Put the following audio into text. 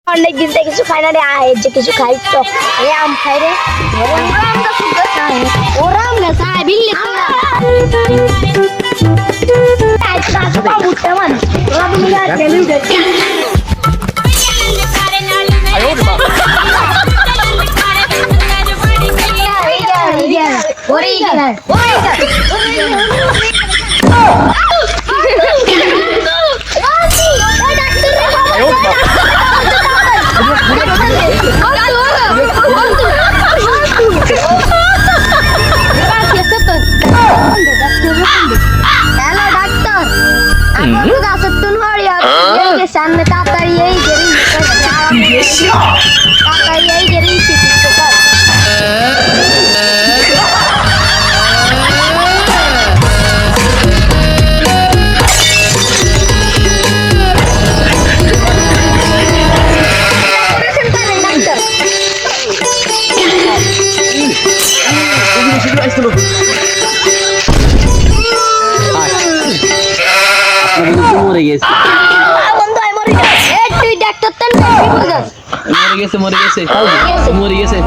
অনেক দিন থেকে কিছু খাই না রে, আয় যে কিছু খাই তো। এ আম খাই রে, ওরা আম গাছ আয় বিল্লি সামনে তাড়াতাড়ি এই তাড়াতাড়ি এই চিকিৎসা কর। মরে গেছে তুই ডাক্তার তো মরে গেছে মরে গেছে মরে গেছে